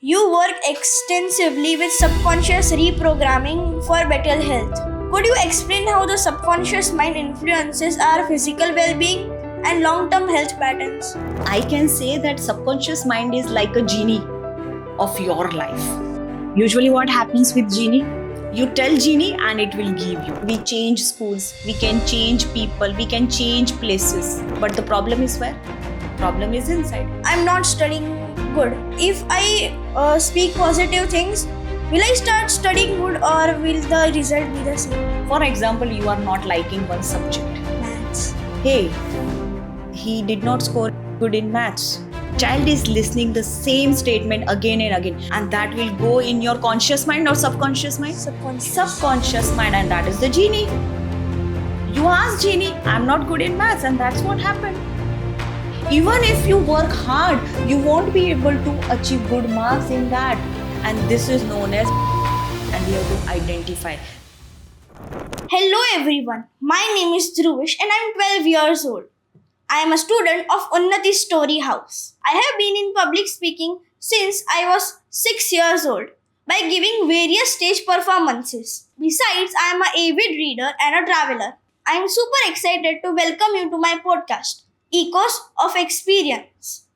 You work extensively with subconscious reprogramming for better health. Could you explain how the subconscious mind influences our physical well being and long term health patterns? I can say that subconscious mind is like a genie of your life. Usually, what happens with genie? You tell genie and it will give you. We change schools, we can change people, we can change places. But the problem is where? Problem is inside. I'm not studying good. If I speak positive things, will I start studying good or will the result be the same? For example, you are not liking one subject. Maths. Hey, he did not score good in maths. Child is listening the same statement again and again, and that will go in your conscious mind or subconscious mind? Subconscious mind, and that is the genie. You ask genie, I'm not good in maths, and that's what happened. Even if you work hard, you won't be able to achieve good marks in that. And this is known as, and we have to identify. Hello everyone, my name is Dhruvish and I'm 12 years old. I am a student of Unnati Story House. I have been in public speaking since I was 6 years old by giving various stage performances. Besides, I am an avid reader and a traveler. I am super excited to welcome you to my podcast, Echoes of Experience,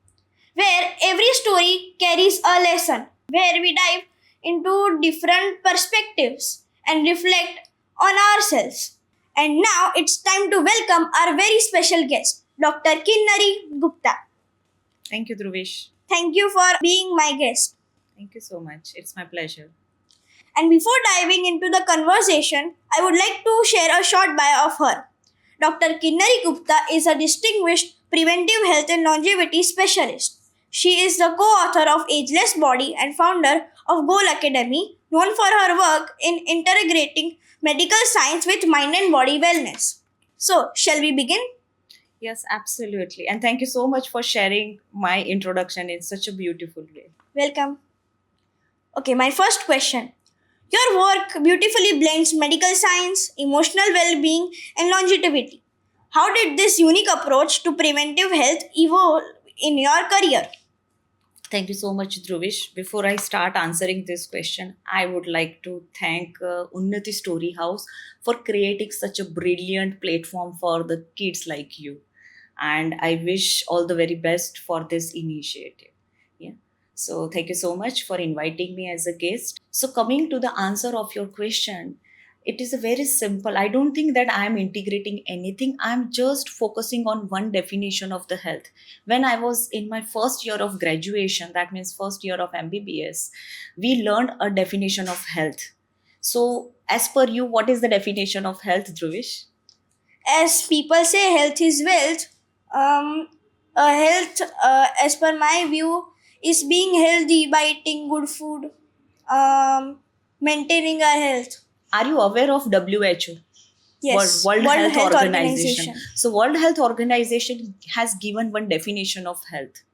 where every story carries a lesson, where we dive into different perspectives and reflect on ourselves. And now it's time to welcome our very special guest, Dr. Kinnari Gupta. Thank you, Dhruvish. Thank you for being my guest. Thank you so much. It's my pleasure. And before diving into the conversation, I would like to share a short bio of her. Dr. Kinnari Gupta is a distinguished preventive health and longevity specialist. She is the co-author of Ageless Body and founder of Goal Academy, known for her work in integrating medical science with mind and body wellness. So, shall we begin? Yes, absolutely. And thank you so much for sharing my introduction in such a beautiful way. Welcome. Okay, my first question. Your work beautifully blends medical science, emotional well being, and longevity. How did this unique approach to preventive health evolve in your career? Thank you so much, Dhruvish. Before I start answering this question, I would like to thank Unnati Story House for creating such a brilliant platform for the kids like you. And I wish all the very best for this initiative. Yeah. So thank you so much for inviting me as a guest. So coming to the answer of your question, it is a very simple. I don't think that I am integrating anything. I'm just focusing on one definition of the health. When I was in my first year of graduation, that means first year of MBBS, we learned a definition of health. So as per you, what is the definition of health, Dhruvish? As people say, health is wealth. Health, as per my view, is being healthy by eating good food, maintaining our health. Are you aware of WHO? Yes, World Health Health Organization. So World Health Organization has given one definition of health.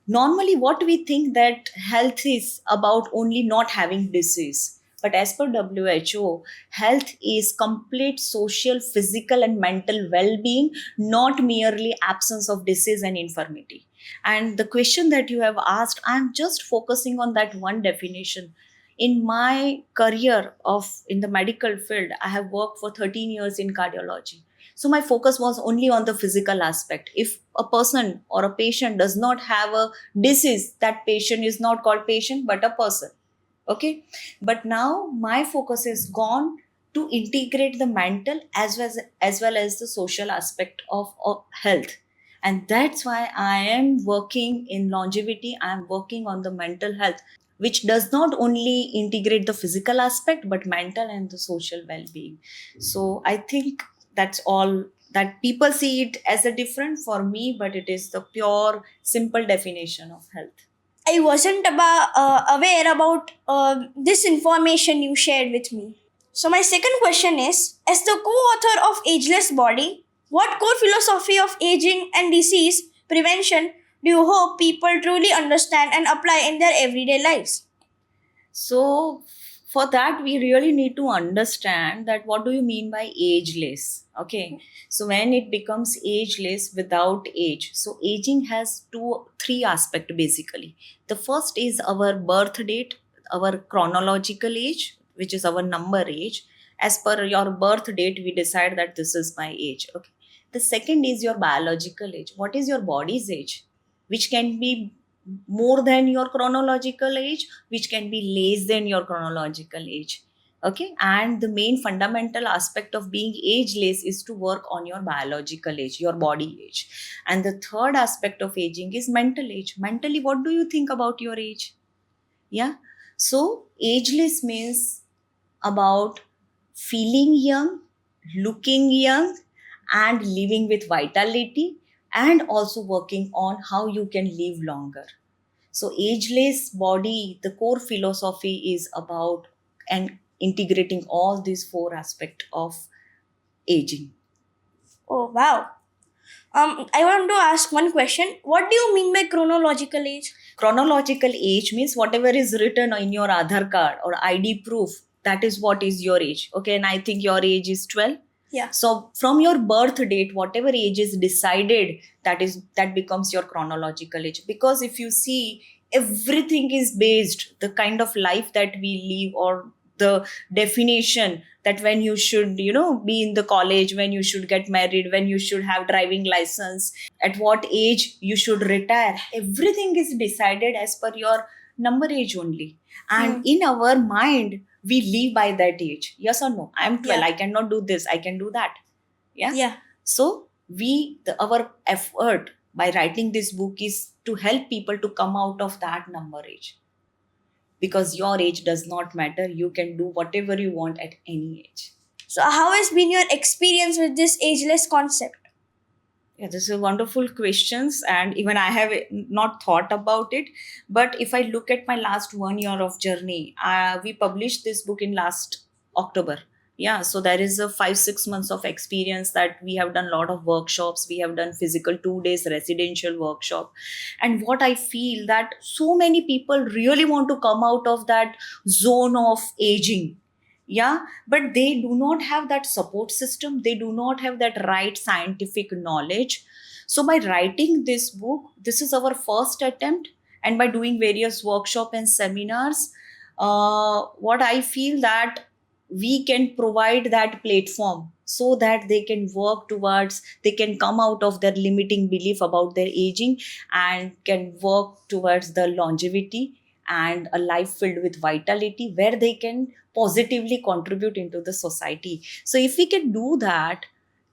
Normally what we think that health is about only not having disease. But as per WHO, health is complete social, physical, and mental well being, not merely absence of disease and infirmity. And the question that you have asked, I'm just focusing on that one definition. In my career of in the medical field, I have worked for 13 years in cardiology. So my focus was only on the physical aspect. If a person or a patient does not have a disease, that patient is not called patient but a person. Okay, but now my focus is gone to integrate the mental as well as the social aspect of health. And that's why I am working in longevity. I am working on the mental health, which does not only integrate the physical aspect but mental and the social well-being. So I think that's all, that people see it as a different for me, but it is the pure simple definition of health. I wasn't aware about this information you shared with me. So, my second question is, as the co author of Ageless Body, what core philosophy of aging and disease prevention do you hope people truly understand and apply in their everyday lives? So For that, we really need to understand that what do you mean by ageless. Okay, so when it becomes ageless without age, so aging has three aspects basically. The first is our birth date, our chronological age, which is our number age. As per your birth date, we decide that this is my age. Okay, the second is your biological age. What is your body's age, which can be more than your chronological age, which can be less than your chronological age. Okay, and the main fundamental aspect of being ageless is to work on your biological age, your body age. And the third aspect of aging is mental age. Mentally, what do you think about your age? Yeah, so ageless means about feeling young, looking young, and living with vitality, and also working on how you can live longer. So, ageless body, the core philosophy is about and integrating all these four aspects of aging. Oh, wow. I want to ask one question. What do you mean by chronological age? Chronological age means whatever is written in your Aadhaar card or ID proof, that is what is your age. Okay, and I think your age is 12. Yeah. So from your birth date, whatever age is decided, that becomes your chronological age. Because if you see, everything is based, the kind of life that we live, or the definition that when you should, be in the college, when you should get married, when you should have driving license, at what age you should retire, everything is decided as per your number age only. And in our mind, we live by that age. Yes or no? I am 12. Yeah. I cannot do this. I can do that. Yeah. Yeah. So our effort by writing this book is to help people to come out of that number age. Because your age does not matter. You can do whatever you want at any age. So, how has been your experience with this ageless concept? Yeah, this is wonderful questions, and even I have not thought about it. But if I look at my last 1 year of journey, we published this book in last October. Yeah, so there is a 5-6 months of experience that we have done a lot of workshops. We have done physical 2 days residential workshop, and what I feel that so many people really want to come out of that zone of aging. Yeah, but they do not have that support system, they do not have that right scientific knowledge. So by writing this book, this is our first attempt, and by doing various workshop and seminars, what I feel that we can provide that platform so that they can work towards, they can come out of their limiting belief about their aging and can work towards the longevity and a life filled with vitality where they can positively contribute into the society. So if we can do that,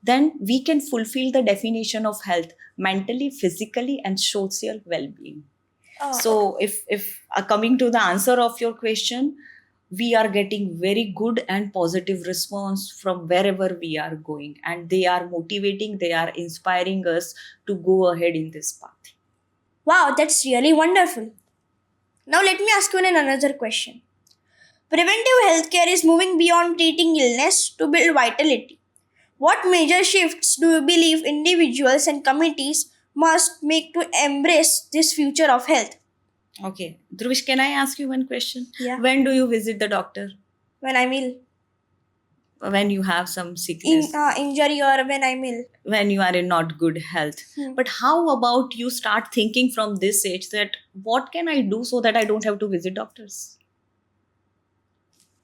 then we can fulfill the definition of health: mentally, physically, and social well-being. So if coming to the answer of your question, we are getting very good and positive response from wherever we are going, and they are motivating, they are inspiring us to go ahead in this path. Wow, that's really wonderful. Now, let me ask you another question. Preventive healthcare is moving beyond treating illness to build vitality. What major shifts do you believe individuals and communities must make to embrace this future of health? Okay, Dhruvish, can I ask you one question? Yeah. When do you visit the doctor? When I'm ill. When you have some sickness, Injury, or when I'm ill. when you are in not good health. But how about you start thinking from this age that what can I do so that I don't have to visit doctors?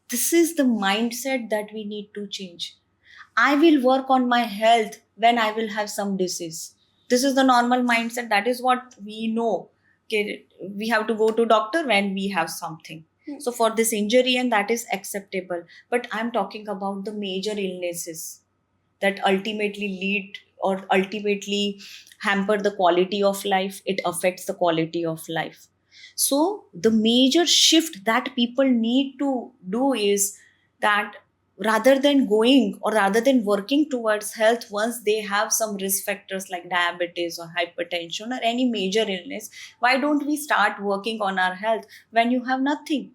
This is the mindset that we need to change. I will work on my health when I will have some disease. This is the normal mindset. That is what we know. Okay, we have to go to doctor when we have something. So for this injury, and that is acceptable. But I'm talking about the major illnesses that ultimately lead or ultimately hamper the quality of life. It affects the quality of life. So the major shift that people need to do is that rather than going or rather than working towards health once they have some risk factors like diabetes or hypertension or any major illness, why don't we start working on our health when you have nothing?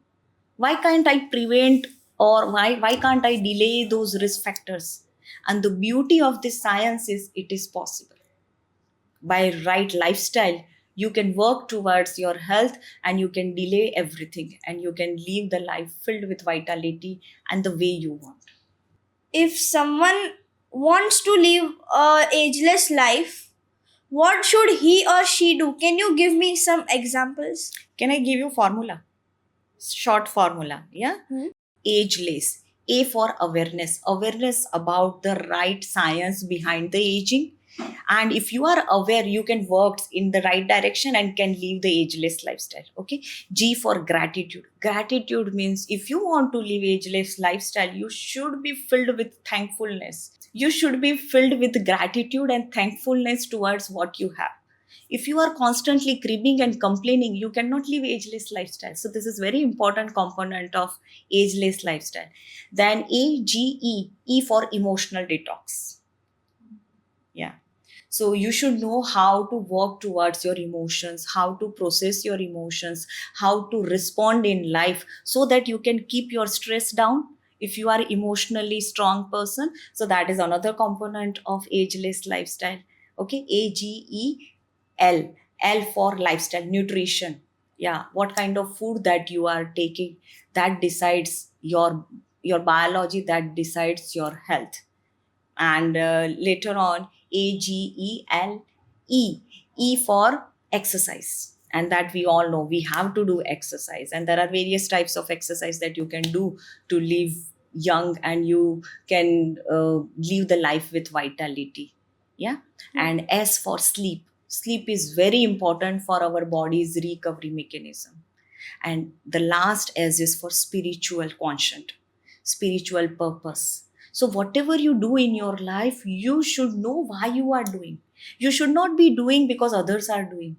Why can't I prevent, or why can't I delay those risk factors? And the beauty of this science is it is possible. By right lifestyle, You can work towards your health, and you can delay everything, and you can live the life filled with vitality and the way you want. If someone wants to live a ageless life, what should he or she do? Can you give me some examples? Can I give you formula? Short formula, yeah? Hmm? Ageless. A for awareness. Awareness about the right science behind the aging. And if you are aware, you can work in the right direction and can live the ageless lifestyle. Okay. G for gratitude. Gratitude means if you want to live ageless lifestyle, you should be filled with thankfulness. You should be filled with gratitude and thankfulness towards what you have. If you are constantly cribbing and complaining, you cannot live ageless lifestyle. So this is very important component of ageless lifestyle. Then E for emotional detox. Yeah. So you should know how to work towards your emotions, how to process your emotions, how to respond in life so that you can keep your stress down if you are emotionally strong person. So that is another component of ageless lifestyle. Okay, AGEL. L for lifestyle, nutrition. Yeah, what kind of food that you are taking, that decides your biology, that decides your health. And later on, AGELE. E for exercise, and that we all know we have to do exercise, and there are various types of exercise that you can do to live young, and you can live the life with vitality. Yeah. And S for sleep. Sleep is very important for our body's recovery mechanism. And the last S is for spiritual quotient, spiritual purpose. So whatever you do in your life, you should know why you are doing. You should not be doing because others are doing.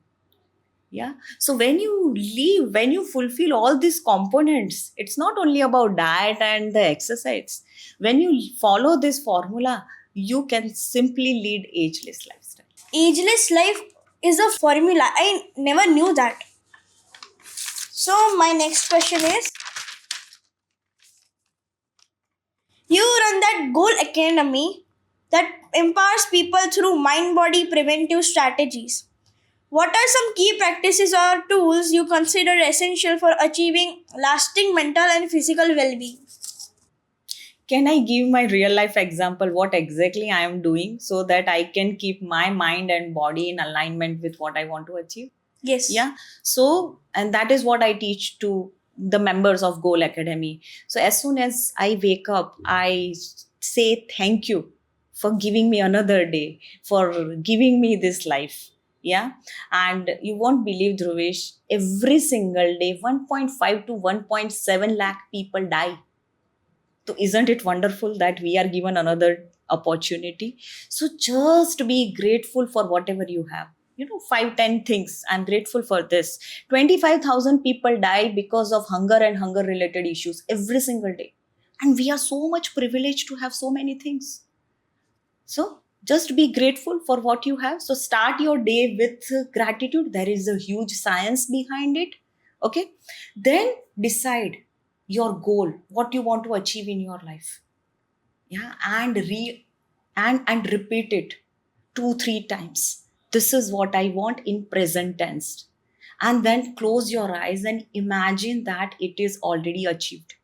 Yeah. So when you live, when you fulfill all these components, it's not only about diet and the exercise. When you follow this formula, you can simply lead ageless lifestyle. Ageless life is a formula. I never knew that. So, my next question is, you run that Goal Academy that empowers people through mind body preventive strategies. What are some key practices or tools you consider essential for achieving lasting mental and physical well being? Can I give my real life example what exactly I am doing so that I can keep my mind and body in alignment with what I want to achieve? Yes. Yeah. So, and that is what I teach to the members of Goal Academy. So as soon as I wake up, I say thank you for giving me another day, for giving me this life. Yeah. And you won't believe, Dhruvesh, every single day 1.5 to 1.7 lakh people die. So isn't it wonderful that we are given another opportunity? So just be grateful for whatever you have. You know, 5, 10 things. I'm grateful for this. 25,000 people die because of hunger and hunger related issues every single day. And we are so much privileged to have so many things. So just be grateful for what you have. So start your day with gratitude. There is a huge science behind it. Okay. Then decide your goal, what you want to achieve in your life. Yeah. And repeat it 2, 3 times. This is what I want in present tense. And then close your eyes and imagine that it is already achieved.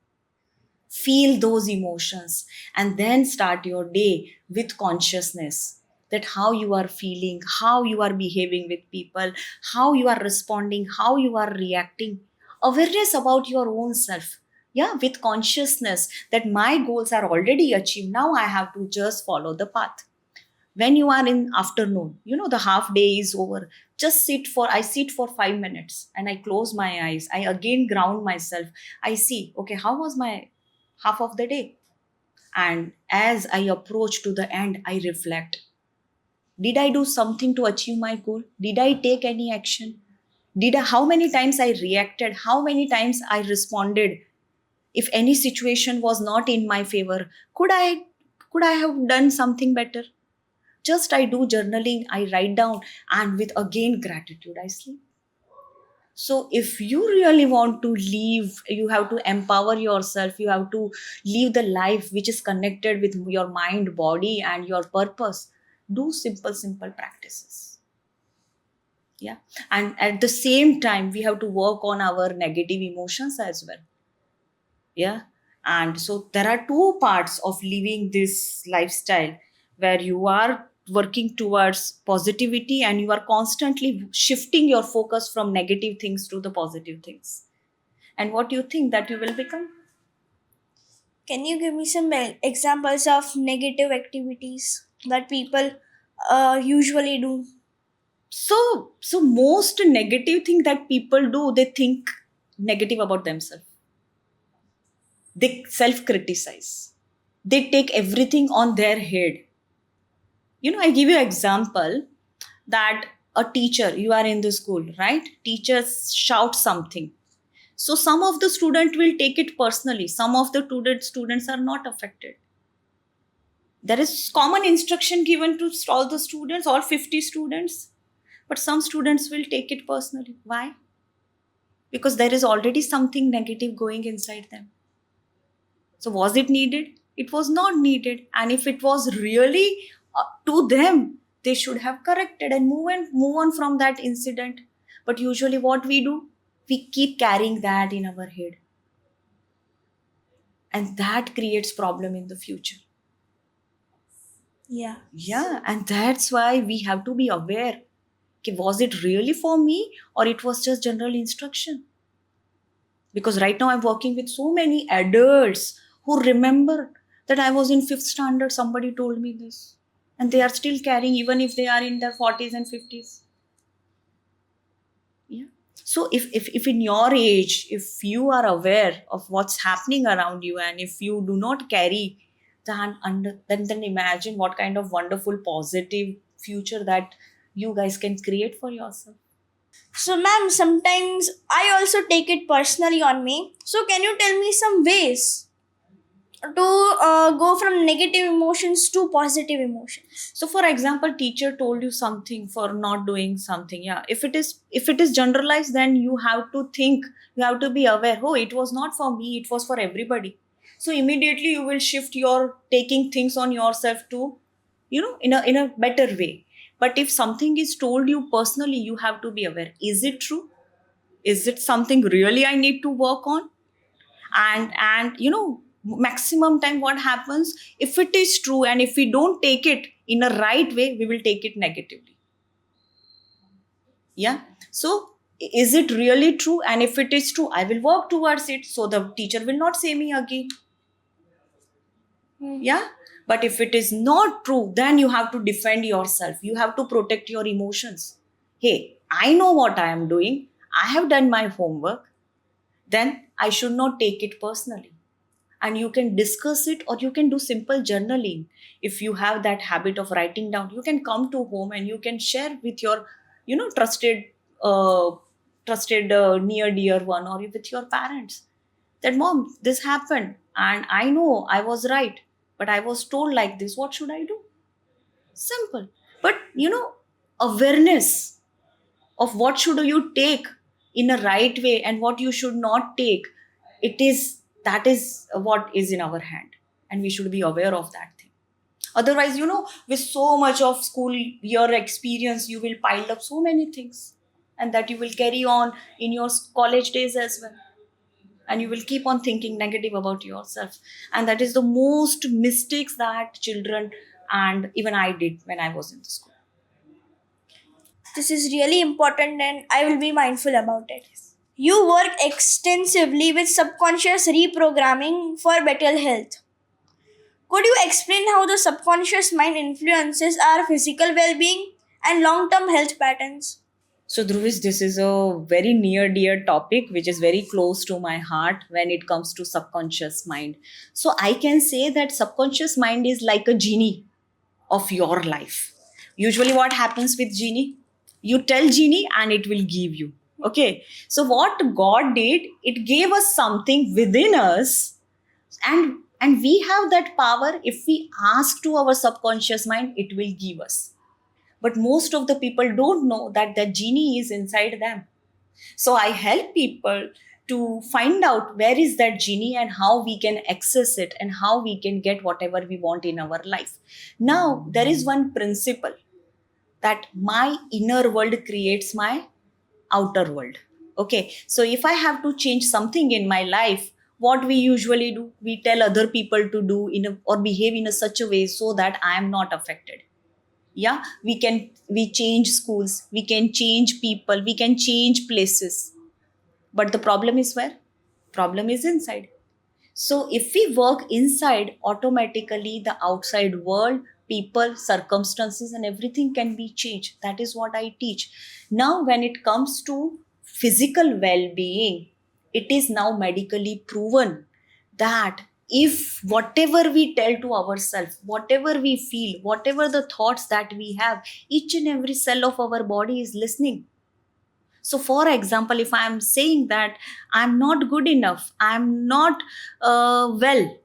Feel those emotions and then start your day with consciousness that how you are feeling, how you are behaving with people, how you are responding, how you are reacting. Awareness about your own self. Yeah, with consciousness that my goals are already achieved. Now I have to just follow the path. When you are in afternoon, you know, the half day is over, just I sit for 5 minutes and I close my eyes, I again ground myself. I see, okay, how was my half of the day? And as I approach to the end, I reflect, did I do something to achieve my goal? Did I take any action? How many times I reacted, how many times I responded? If any situation was not in my favor, could I have done something better? Just I do journaling, I write down, and with again gratitude I sleep. So if you really want to live, you have to empower yourself, you have to live the life which is connected with your mind, body, and your purpose. Do simple practices. Yeah. And at the same time, we have to work on our negative emotions as well. Yeah. And so there are two parts of living this lifestyle where you are working towards positivity and you are constantly shifting your focus from negative things to the positive things. And what do you think that you will become? Can you give me some examples of negative activities that people usually do? So most negative thing that people do, they think negative about themselves. They self criticize. They take everything on their head. I give you an example that a teacher, you are in the school, right? Teachers shout something. So some of the student will take it personally. Some of the students are not affected. There is common instruction given to all the students, all 50 students. But some students will take it personally. Why? Because there is already something negative going inside them. So was it needed? It was not needed. And if it was really to them, they should have corrected and move on from that incident. But usually what we do, we keep carrying that in our head. And that creates problem in the future. Yeah. Yeah, and that's why we have to be aware. Okay, was it really for me or it was just general instruction? Because right now I'm working with so many adults who remember that I was in fifth standard, somebody told me this. And they are still carrying, even if they are in their 40s and 50s. Yeah. So if in your age, if you are aware of what's happening around you and if you do not carry, then imagine what kind of wonderful positive future that you guys can create for yourself. So, ma'am, sometimes I also take it personally on me. So, can you tell me some ways to go from negative emotions to positive emotions? So for example, teacher told you something for not doing something. Yeah, if it is generalized, then you have to think, you have to be aware, oh, it was not for me, it was for everybody. So immediately you will shift your taking things on yourself to, in a better way. But if something is told you personally, you have to be aware, is it true? Is it something really I need to work on? And maximum time what happens, if it is true and if we don't take it in a right way, we will take it negatively. Yeah. So is it really true? And if it is true, I will work towards it so the teacher will not say me again. Yeah. But if it is not true, then you have to defend yourself, you have to protect your emotions. Hey, I know what I am doing, I have done my homework, then I should not take it personally. And you can discuss it or you can do simple journaling. If you have that habit of writing down, you can come to home and you can share with your uh, trusted near dear one, or with your parents, that mom, this happened and I know I was right, but I was told like this, what should I do? Simple. But awareness of what should you take in a right way and what you should not take, that is what is in our hand, and we should be aware of that thing. Otherwise, with so much of school year experience, you will pile up so many things, and that you will carry on in your college days as well, and you will keep on thinking negative about yourself. And that is the most mistakes that children and even I did when I was in the school. This is really important and I will be mindful about it. You work extensively with subconscious reprogramming for better health. Could you explain how the subconscious mind influences our physical well being and long term health patterns? So, Dhruvis, this is a very near dear topic which is very close to my heart when it comes to subconscious mind. So, I can say that subconscious mind is like a genie of your life. Usually, what happens with genie? You tell genie and it will give you. Okay. So, what God did, it gave us something within us, and we have that power. If we ask to our subconscious mind, it will give us. But most of the people don't know that the genie is inside them. So I help people to find out where is that genie and how we can access it and how we can get whatever we want in our life. Now, there is one principle. that my inner world creates my outer world. Okay, so if I have to change something in my life, what we usually do, we tell other people to do or behave in a such a way so that I am not affected. Yeah, we change schools, we can change people, we can change places, but the problem is where? Problem is inside. So if we work inside, automatically the outside world, people, circumstances, and everything can be changed. That is what I teach. Now, when it comes to physical well being, it is now medically proven that if whatever we tell to ourselves, whatever we feel, whatever the thoughts that we have, each and every cell of our body is listening. So for example, if I am saying that I'm not good enough, I'm not well,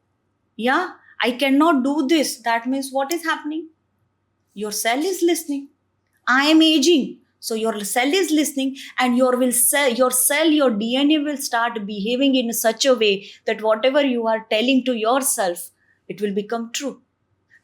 yeah, I cannot do this, that means what is happening? Your cell is listening. I am aging, so your cell is listening, and your DNA will start behaving in such a way that whatever you are telling to yourself, it will become true.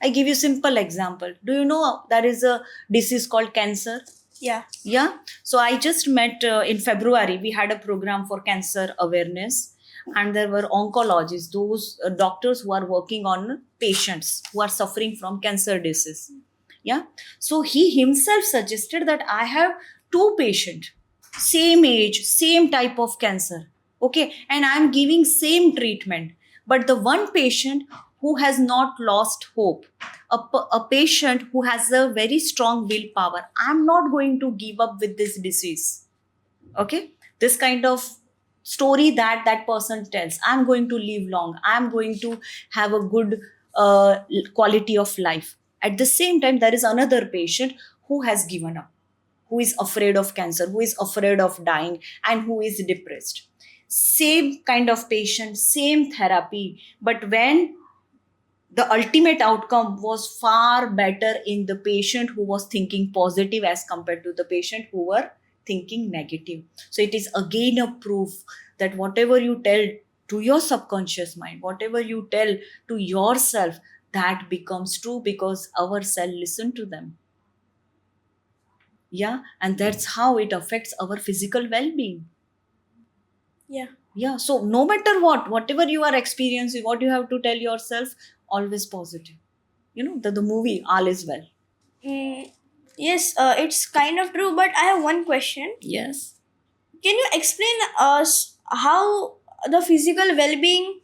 I give you simple example. Do you know there is a disease called cancer? Yeah. Yeah. So I just met in February. We had a program for cancer awareness, and there were oncologists, those doctors who are working on patients who are suffering from cancer disease. Yeah. So he himself suggested that I have two patients, same age, same type of cancer. Okay. And I'm giving same treatment. But the one patient who has not lost hope, a patient who has a very strong willpower, I'm not going to give up with this disease. Okay. This kind of story that that person tells, I'm going to live long, I'm going to have a good quality of life. At the same time, there is another patient who has given up, who is afraid of cancer, who is afraid of dying, and who is depressed. Same kind of patient, same therapy, but when the ultimate outcome was far better in the patient who was thinking positive as compared to the patient who were thinking negative. So it is again a proof that whatever you tell to your subconscious mind, whatever you tell to yourself, that becomes true because our cell listen to them. Yeah, and that's how it affects our physical well-being. Yeah. Yeah, so no matter what, whatever you are experiencing, what you have to tell yourself, always positive. You know, the movie All Is Well. Mm, yes, it's kind of true, but I have one question. Yes. Can you explain us how the physical well-being,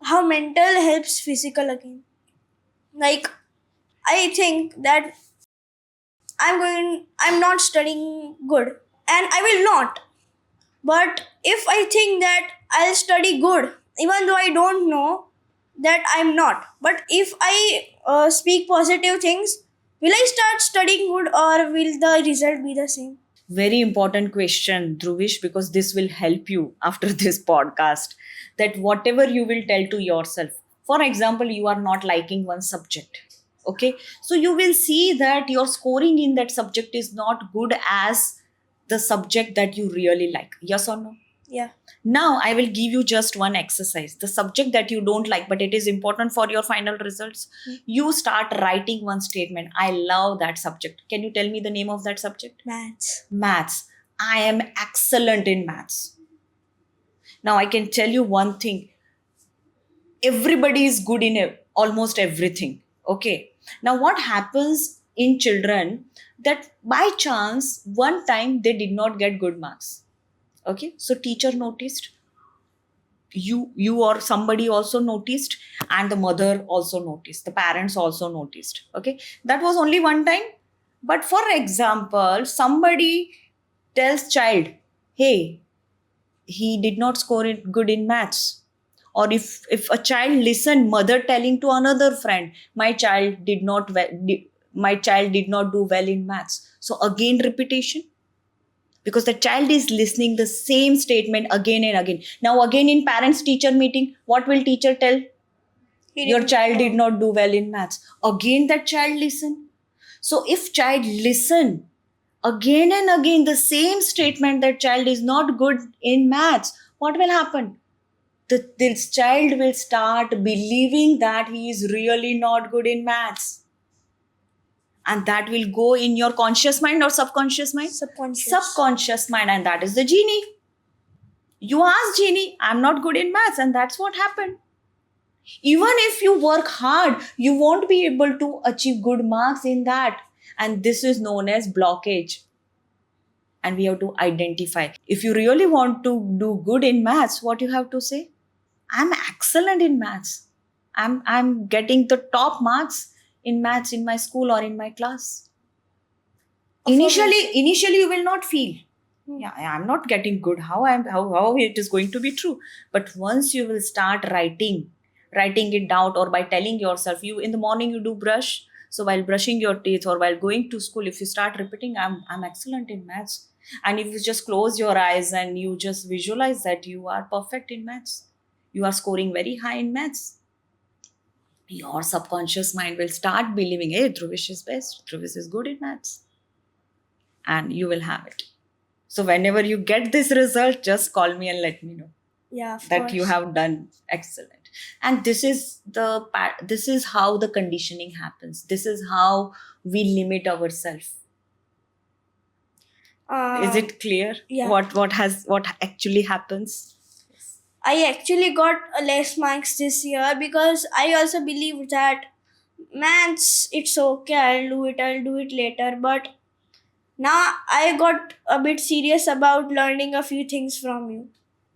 how mental helps physical again? Like, I think that I'm not studying good, and I will not. But if I think that I'll study good, even though I don't know that I'm not, but if I speak positive things, will I start studying good or will the result be the same? Very important question, Dhruvish, because this will help you after this podcast. That whatever you will tell to yourself, for example, you are not liking one subject. Okay. So you will see that your scoring in that subject is not good as the subject that you really like. Yes or no? Yeah. Now, I will give you just one exercise. The subject that you don't like, but it is important for your final results. You start writing one statement. I love that subject. Can you tell me the name of that subject? Maths. Maths. I am excellent in maths. Now, I can tell you one thing. Everybody is good in almost everything. Okay. Now, what happens in children that by chance, one time they did not get good marks. Okay. So, teacher noticed, you or somebody also noticed, and the mother also noticed, the parents also noticed. Okay, that was only one time. But for example, somebody tells child, hey, he did not score it good in maths. Or if a child listen mother telling to another friend, my child did not my child did not do well in maths, so again repetition, because the child is listening the same statement again and again. Now again in parents teacher meeting, what will teacher tell? Your child did not do well in maths. Again that child listen. So if child listen again and again the same statement that child is not good in maths, what will happen? This child will start believing that he is really not good in maths. And that will go in your conscious mind or subconscious mind? Subconscious. Subconscious mind, and that is the genie. You ask genie, I'm not good in maths, and that's what happened. Even if you work hard, you won't be able to achieve good marks in that. And this is known as blockage. And we have to identify. If you really want to do good in maths, what you have to say? I'm excellent in maths. I'm getting the top marks in maths in my school or in my class. Initially you will not feel, yeah, I'm not getting good. How it is going to be true? But once you will start writing it down, or by telling yourself, you in the morning you do brush, so while brushing your teeth or while going to school, if you start repeating, I'm excellent in maths, and if you just close your eyes and you just visualize that you are perfect in maths, you are scoring very high in maths, your subconscious mind will start believing, hey, Dhruvish is best, Dhruvish is good in maths, and you will have it. So whenever you get this result, just call me and let me know that you have done excellent. And this is how the conditioning happens. This is how we limit ourselves. Is it clear? Yeah. What actually happens? I actually got less marks this year because I also believe that maths, it's okay, I'll do it later. But now I got a bit serious about learning a few things from you.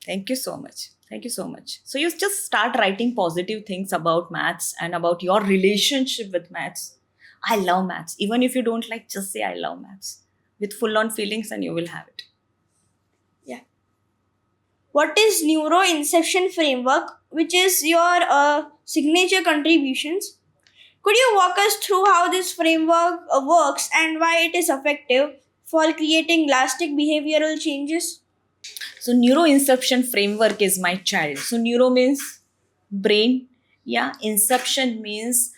Thank you so much. Thank you so much. So you just start writing positive things about maths and about your relationship with maths. I love maths. Even if you don't like, just say I love maths with full on feelings and you will have it. Yeah. What is Neuroinception Framework, which is your signature contributions? Could you walk us through how this framework works and why it is effective for creating lasting behavioral changes? So neuroinception framework is my child. So neuro means brain. Yeah. Inception means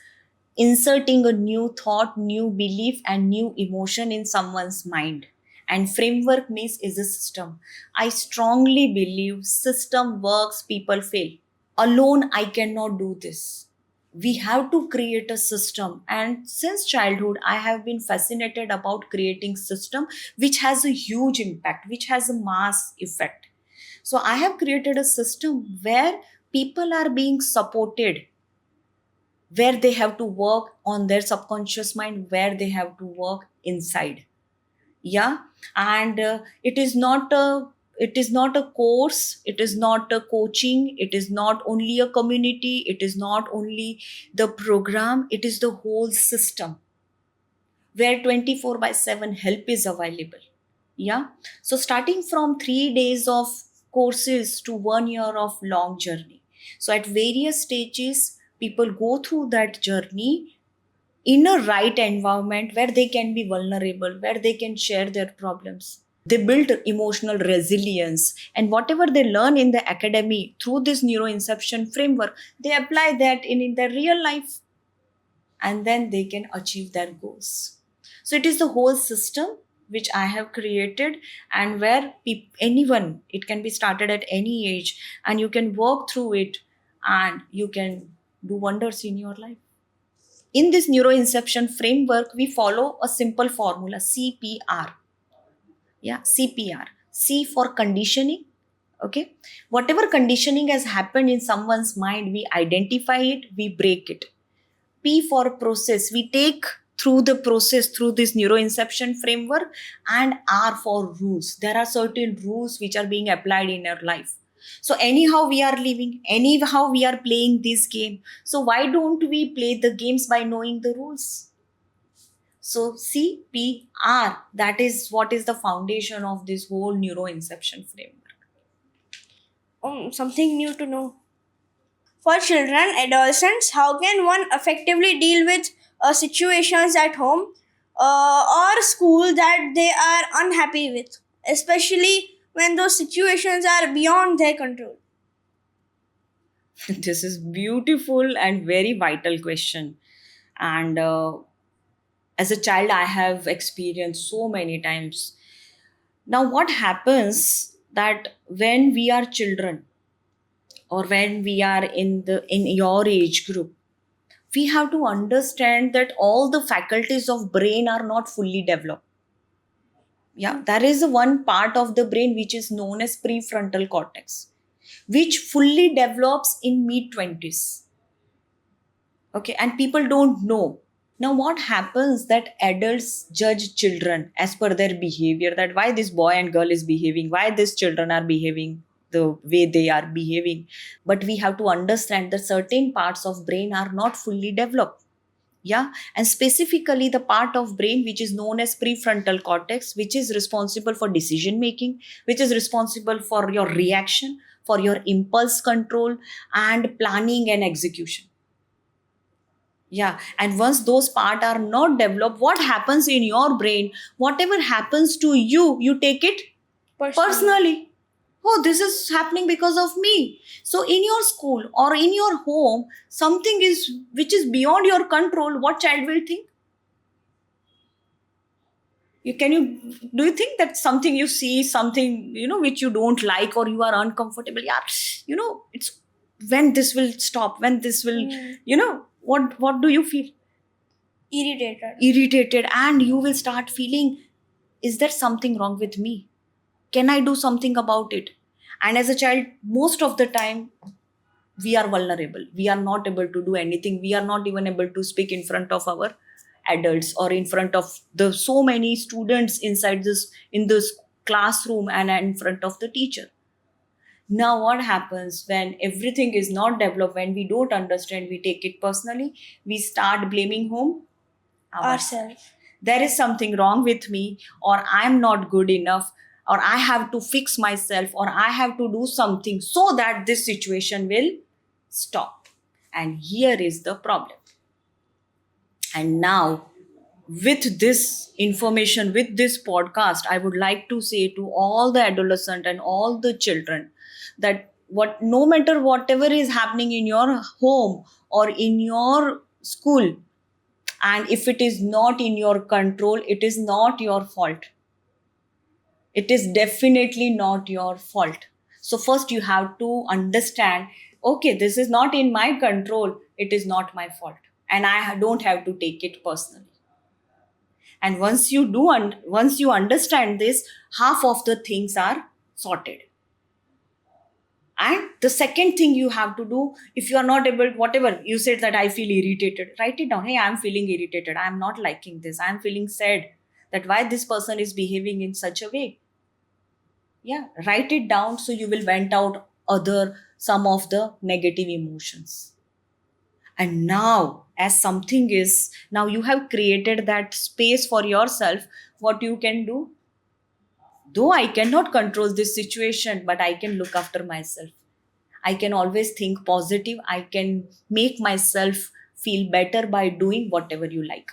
inserting a new thought, new belief, and new emotion in someone's mind. And framework means is a system. I strongly believe system works, people fail. Alone, I cannot do this. We have to create a system, and since childhood I have been fascinated about creating system which has a huge impact, which has a mass effect. So I have created a system where people are being supported, where they have to work on their subconscious mind, where they have to work inside. Yeah. And it is not a course, it is not a coaching, it is not only a community, it is not only the program, it is the whole system where 24/7 help is available. Yeah. So starting from 3 days of courses to 1 year of long journey, so at various stages people go through that journey in a right environment where they can be vulnerable, where they can share their problems. They build emotional resilience, and whatever they learn in the academy through this neuroinception framework, they apply that in their real life, and then they can achieve their goals. So it is the whole system which I have created, and where anyone, it can be started at any age, and you can work through it and you can do wonders in your life. In this neuroinception framework, we follow a simple formula, CPR. Yeah, CPR. C for conditioning. Okay. Whatever conditioning has happened in someone's mind, we identify it, we break it. P for process. We take through the process through this neuroinception framework. And R for rules. There are certain rules which are being applied in our life. So anyhow we are living, anyhow we are playing this game. So why don't we play the games by knowing the rules? So CPR, that is what is the foundation of this whole neuroinception framework. Something new to know. For children, adolescents, how can one effectively deal with situations at home or school that they are unhappy with, especially when those situations are beyond their control? This is beautiful and very vital question. And as a child, I have experienced so many times. Now, what happens that when we are children, or when we are in your age group, we have to understand that all the faculties of brain are not fully developed. Yeah, there is one part of the brain which is known as prefrontal cortex, which fully develops in mid 20s. Okay, and people don't know. Now what happens that adults judge children as per their behavior, that why this boy and girl is behaving, why these children are behaving the way they are behaving. But we have to understand that certain parts of brain are not fully developed. Yeah, and specifically the part of brain which is known as prefrontal cortex, which is responsible for decision making, which is responsible for your reaction, for your impulse control, and planning and execution. Yeah, and once those parts are not developed, what happens in your brain? Whatever happens to you, you take it personally. Oh, this is happening because of me. So in your school or in your home, something is which is beyond your control, what child will think? Do you think that something you see, something which you don't like or you are uncomfortable? Yeah, it's when this will stop, when this will, what do you feel? Irritated, and you will start feeling, is there something wrong with me? Can I do something about it? And as a child, most of the time we are vulnerable, we are not able to do anything, we are not even able to speak in front of our adults or in front of the so many students inside this in this classroom and in front of the teacher. Now what happens when everything is not developed, when we don't understand, we take it personally, we start blaming whom? Ourselves. There is something wrong with me, or I'm not good enough, or I have to fix myself, or I have to do something so that this situation will stop. And here is the problem. And now, with this information, with this podcast, I would like to say to all the adolescent and all the children that no matter whatever is happening in your home or in your school, and if it is not in your control, it is not your fault. It is definitely not your fault. So first you have to understand, okay, this is not in my control, it is not my fault, and I don't have to take it personally. And once you understand this, half of the things are sorted. And the second thing you have to do, if you are not able, whatever you said that I feel irritated, write it down. Hey, I'm feeling irritated, I'm not liking this, I'm feeling sad, that why this person is behaving in such a way. Yeah, write it down, so you will vent out some of the negative emotions. And now, as something is, now you have created that space for yourself, what you can do? Though I cannot control this situation, but I can look after myself. I can always think positive. I can make myself feel better by doing whatever you like.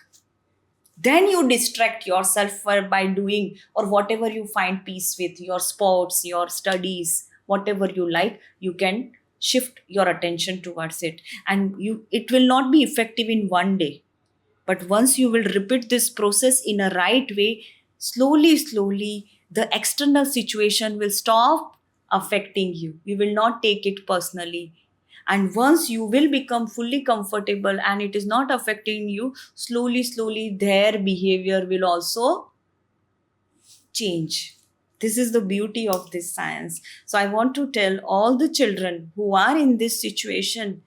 Then you distract yourself by doing or whatever you find peace with, your sports, your studies, whatever you like, you can shift your attention towards it. And it will not be effective in one day. But once you will repeat this process in a right way, slowly, the external situation will stop affecting you. You will not take it personally. And once you will become fully comfortable and it is not affecting you, slowly, their behavior will also change. This is the beauty of this science. So I want to tell all the children who are in this situation,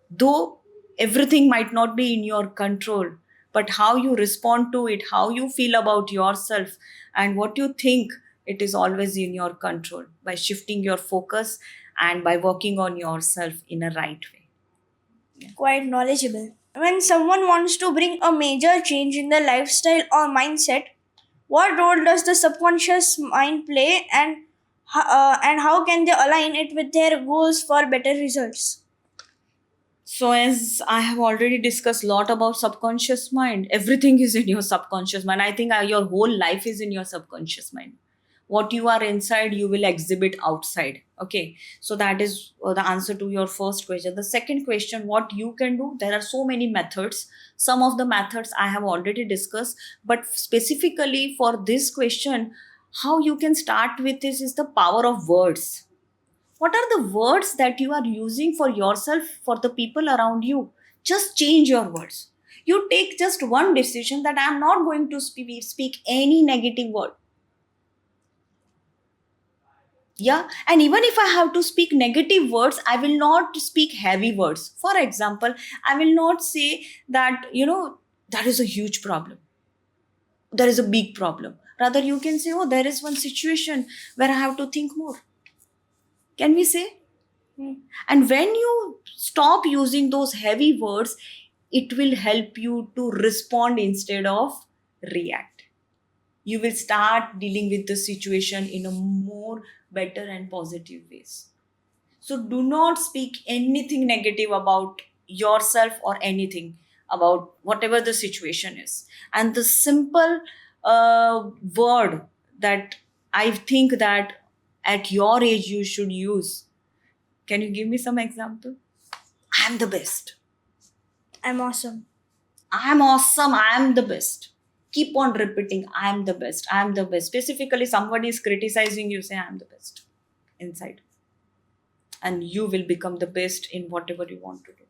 though everything might not be in your control, but how you respond to it, how you feel about yourself, and what you think, it is always in your control by shifting your focus and by working on yourself in a right way. Quite knowledgeable. When someone wants to bring a major change in their lifestyle or mindset, what role does the subconscious mind play, and how can they align it with their goals for better results? So as I have already discussed a lot about subconscious mind, everything is in your subconscious mind. I think your whole life is in your subconscious mind. What you are inside, you will exhibit outside. Okay, so that is the answer to your first question. The second question, what you can do, there are so many methods. Some of the methods I have already discussed, but specifically for this question, how you can start with this is the power of words. What are the words that you are using for yourself, for the people around you? Just change your words. You take just one decision that I am not going to speak any negative word. Yeah, and even if I have to speak negative words, I will not speak heavy words. For example, I will not say that, that is a huge problem. There is a big problem. Rather, you can say, oh, there is one situation where I have to think more. Can we say? And when you stop using those heavy words, it will help you to respond instead of react. You will start dealing with the situation in a more better and positive ways. So do not speak anything negative about yourself or anything about whatever the situation is. And the simple word that I think that at your age you should use. Can you give me some example? I am the best. I'm awesome. I am awesome. I am the best. Keep on repeating, I am the best. I am the best. Specifically, somebody is criticizing you, say, I am the best inside. And you will become the best in whatever you want to do.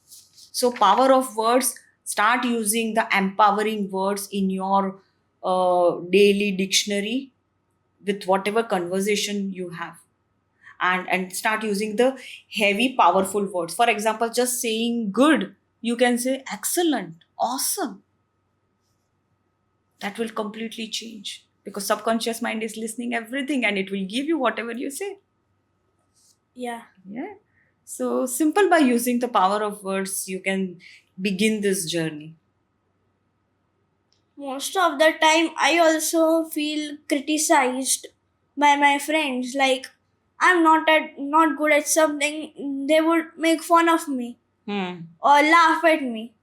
So, power of words, start using the empowering words in your daily dictionary with whatever conversation you have. And start using the heavy, powerful words. For example, just saying good, you can say excellent, awesome. That will completely change because subconscious mind is listening everything and it will give you whatever you say. Yeah. So simple, by using the power of words, you can begin this journey. Most of the time, I also feel criticized by my friends. Like, I'm not good at something, they would make fun of me or laugh at me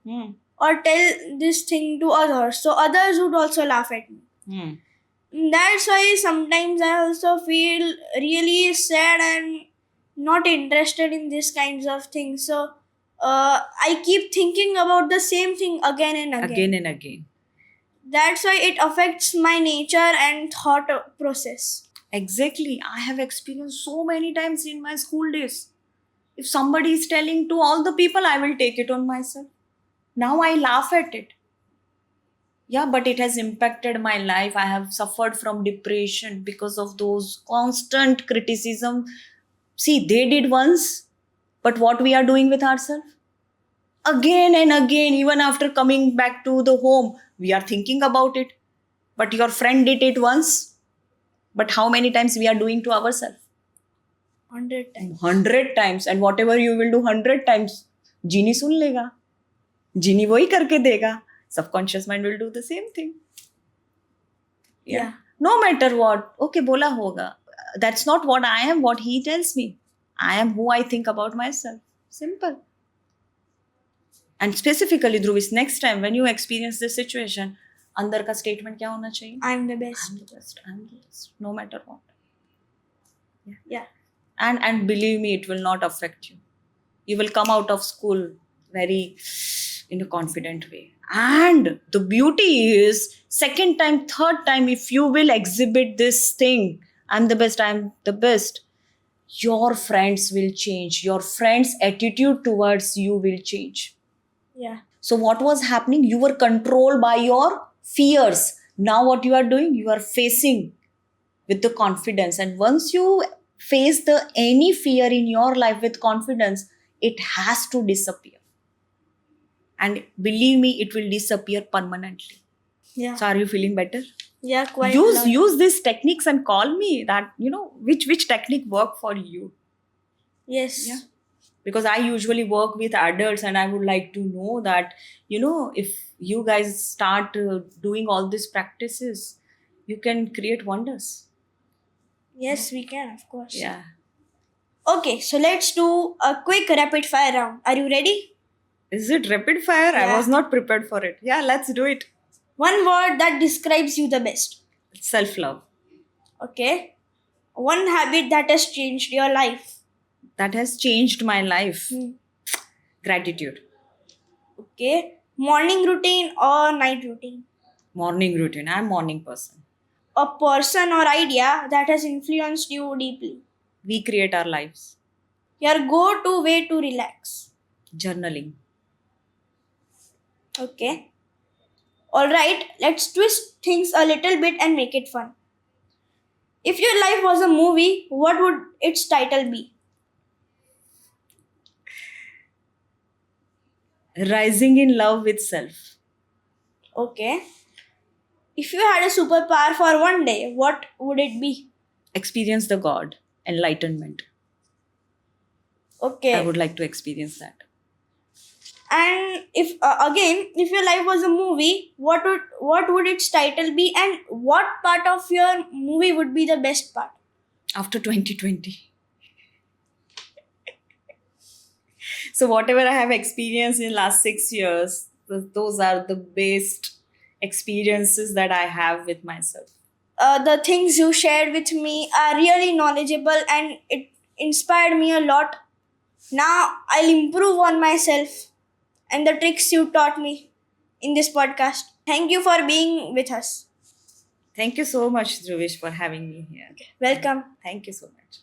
or tell this thing to others. So others would also laugh at me. That's why sometimes I also feel really sad and not interested in these kinds of things. So I keep thinking about the same thing again and again. Again and again. That's why it affects my nature and thought process. Exactly. I have experienced so many times in my school days. If somebody is telling to all the people, I will take it on myself. Now I laugh at it. Yeah, but it has impacted my life. I have suffered from depression because of those constant criticism. See, they did once, but what we are doing with ourselves? Again and again, even after coming back to the home, we are thinking about it. But your friend did it once, but how many times we are doing to ourselves? 100 times. 100 times. And whatever you will do 100 times, genie sun lega. Genie wohi karke dega. Subconscious mind will do the same thing. Yeah. No matter what. Okay, bola hoga. That's not what I am, what he tells me. I am who I think about myself. Simple. And specifically, Dhruvis, next time when you experience this situation, अंदर का statement क्या होना चाहिए? I'm the best. I'm the best. I'm the best. No matter what. Yeah. And believe me, it will not affect you. You will come out of school very in a confident way. And the beauty is, second time, third time, if you will exhibit this thing, I'm the best, I'm the best, your friends will change. Your friends' attitude towards you will change. Yeah. So what was happening? You were controlled by your fears. Now what you are doing? You are facing with the confidence. And once you face any fear in your life with confidence, it has to disappear. And believe me, it will disappear permanently. Yeah. So are you feeling better? Yeah, quite. Use these techniques and call me that, which technique work for you. Yes. Yeah. Because I usually work with adults and I would like to know that, if you guys start doing all these practices, you can create wonders. Yes, we can, of course. Yeah. Okay, so let's do a quick rapid fire round. Are you ready? Is it rapid fire? Yeah. I was not prepared for it. Yeah, let's do it. One word that describes you the best. Self-love. Okay. One habit that has changed your life. That has changed my life. Gratitude. Okay. Morning routine or night routine? Morning routine. I'm a morning person. A person or idea that has influenced you deeply. We create our lives. Your go-to way to relax. Journaling. Okay. Alright, let's twist things a little bit and make it fun. If your life was a movie, what would its title be? Rising in love with self. Okay. If you had a superpower for one day, what would it be? Experience the God. Enlightenment. I Okay. would like to experience that. And if your life was a movie, what would its title be, and what part of your movie would be the best part? After 2020. So whatever I have experienced in last 6 years, those are the best experiences that I have with myself. The things you shared with me are really knowledgeable and it inspired me a lot. Now I'll improve on myself and the tricks you taught me in this podcast. Thank you for being with us. Thank you so much, Dhruvish, for having me here. Welcome. Thank you so much.